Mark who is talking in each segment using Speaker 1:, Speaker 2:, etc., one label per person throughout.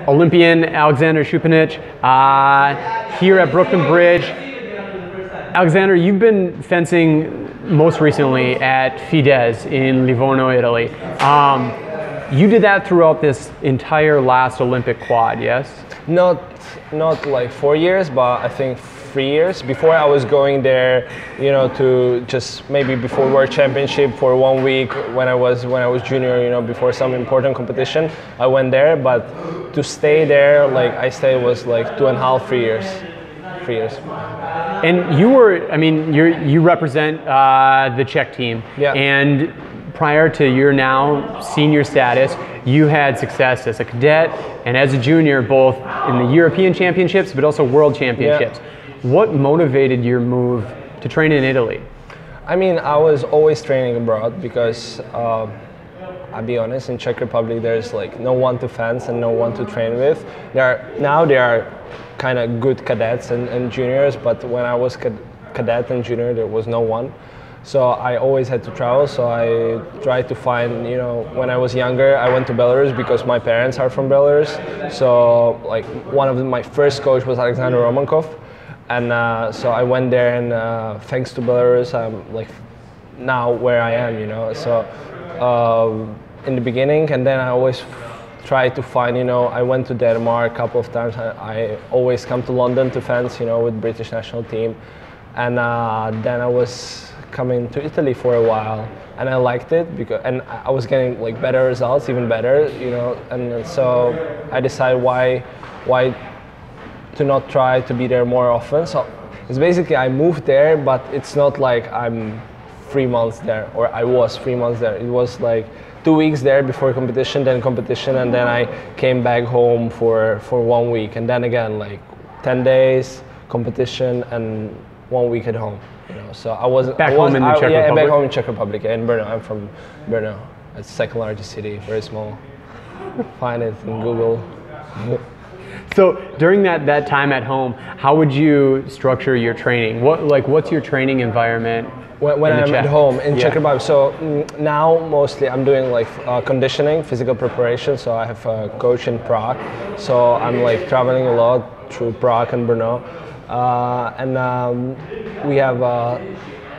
Speaker 1: Olympian Alexander Choupenitch here at Brooklyn Bridge. Alexander, you've been fencing most recently at Fidesz in Livorno, Italy. You did that throughout this entire last Olympic quad, yes?
Speaker 2: Not like 4 years, but I think 3 years. Before I was going there, you know, to just maybe before World Championship for 1 week when I was junior, you know, before some important competition, I went there. But to stay there, like I stayed was like 2.5, 3 years. 3 years.
Speaker 1: And you were, I mean, you represent the Czech team.
Speaker 2: Yeah.
Speaker 1: And prior to your now senior status, you had success as a cadet and as a junior, both in the European Championships, but also World Championships. Yeah. What motivated your move to train in Italy?
Speaker 2: I mean, I was always training abroad because, I'll be honest, in Czech Republic there's like no one to fence and no one to train with. Now there are kind of good cadets and juniors, but when I was cadet and junior there was no one. So I always had to travel, so I tried to find, you know, when I was younger, I went to Belarus because my parents are from Belarus. So like one of my first coach was Alexander Romankov. And so I went there and thanks to Belarus, I'm like now where I am, you know. So in the beginning, and then I always tried to find, you know, I went to Denmark a couple of times. I always come to London to fence, you know, with British national team. And then I was coming to Italy for a while, and I liked it because, and I was getting like better results, even better, you know. And so I decided why to not try to be there more often. So it's basically I moved there, but it's not like I'm 3 months there, or I was 3 months there. It was like 2 weeks there before competition, and then I came back home for 1 week, and then again like 10 days competition and 1 week at home. You know, so I was
Speaker 1: back home in the Czech Republic.
Speaker 2: Yeah, back home in Czech Republic, in Brno. I'm from Brno. It's the second largest city, very small. Find it in Google.
Speaker 1: So during that time at home, how would you structure your training? What's your training environment?
Speaker 2: When I'm at home in Czech Republic, so now mostly I'm doing like conditioning, physical preparation. So I have a coach in Prague. So I'm like traveling a lot through Prague and Brno. We have a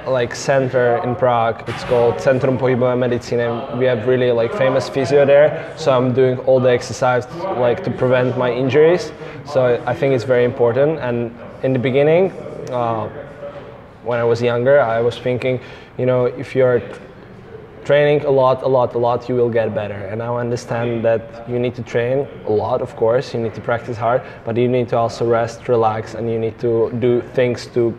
Speaker 2: like center in Prague. It's called Centrum pohybové medicíny. We have really like famous physio there. So I'm doing all the exercise like to prevent my injuries. So I think it's very important. And in the beginning, when I was younger, I was thinking, you know, if you're training a lot, you will get better. And now I understand that you need to train a lot, of course, you need to practice hard, but you need to also rest, relax, and you need to do things to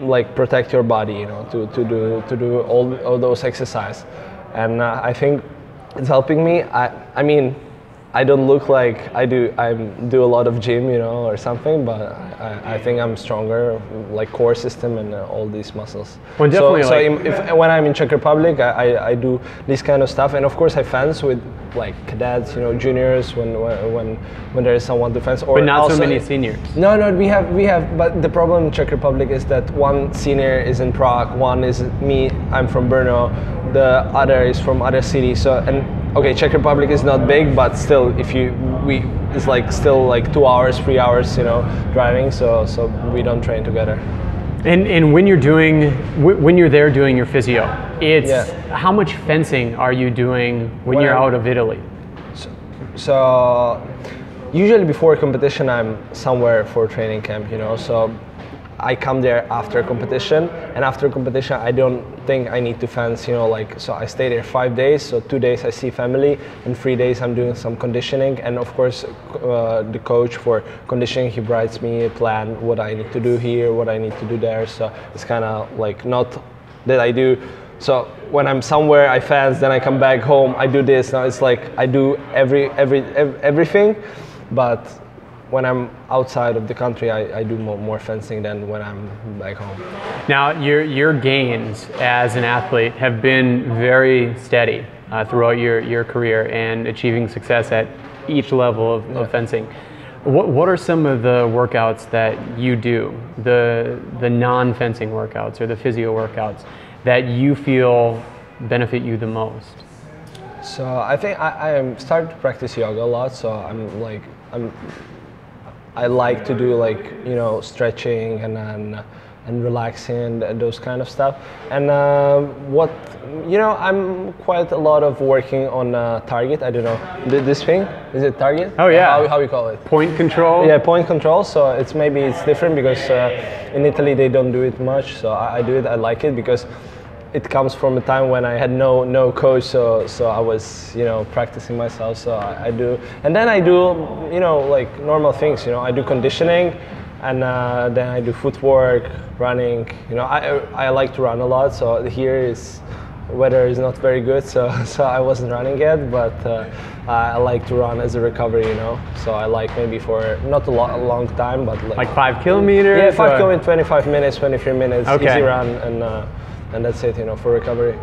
Speaker 2: like protect your body, you know, to do all those exercises. And I think it's helping me. I mean, I don't look like I do a lot of gym, you know, or something, but I think I'm stronger, like core system and all these muscles.
Speaker 1: Well, definitely.
Speaker 2: When I'm in Czech Republic, I do this kind of stuff, and of course I fence with like cadets, you know, juniors when there is someone to fence.
Speaker 1: But not so many seniors.
Speaker 2: No, we have. But the problem in Czech Republic is that one senior is in Prague, one is me. I'm from Brno, the other is from other cities. So okay, Czech Republic is not big, but still, it's like still like 2 hours, 3 hours, you know, driving. So we don't train together.
Speaker 1: And when you're there doing your physio, how much fencing are you doing when you're out of Italy?
Speaker 2: So usually before competition, I'm somewhere for training camp, you know. So I come there after competition, and after competition I don't think I need to fence, you know, like, so I stay there 5 days, so 2 days I see family, and 3 days I'm doing some conditioning, and of course the coach for conditioning, he writes me a plan, what I need to do here, what I need to do there, so it's kind of like not that I do, so when I'm somewhere I fence, then I come back home, I do this, now it's like I do everything, but when I'm outside of the country, I do more fencing than when I'm back home.
Speaker 1: Now, your gains as an athlete have been very steady throughout your career and achieving success at each level of fencing. What are some of the workouts that you do, the non-fencing workouts or the physio workouts, that you feel benefit you the most?
Speaker 2: So I think I am starting to practice yoga a lot. So I like to do like, you know, stretching and relaxing and those kind of stuff. And what, you know, I'm quite a lot of working on target. I don't know, this thing, is it target?
Speaker 1: Oh yeah.
Speaker 2: How you call it?
Speaker 1: Point control?
Speaker 2: Yeah, point control. So it's maybe it's different because in Italy they don't do it much. So I do it, I like it because it comes from a time when I had no coach, so I was, you know, practicing myself. So I do, and then I do, you know, like normal things. You know, I do conditioning, and then I do footwork, running. You know, I like to run a lot. So here is weather is not very good, so I wasn't running yet, but I like to run as a recovery. You know, so I like maybe for not a long time, but
Speaker 1: like 5 kilometers.
Speaker 2: Yeah, 5 kilometers, 25 minutes, 23 minutes,
Speaker 1: okay.
Speaker 2: Easy run, and that's it, you know, for recovery.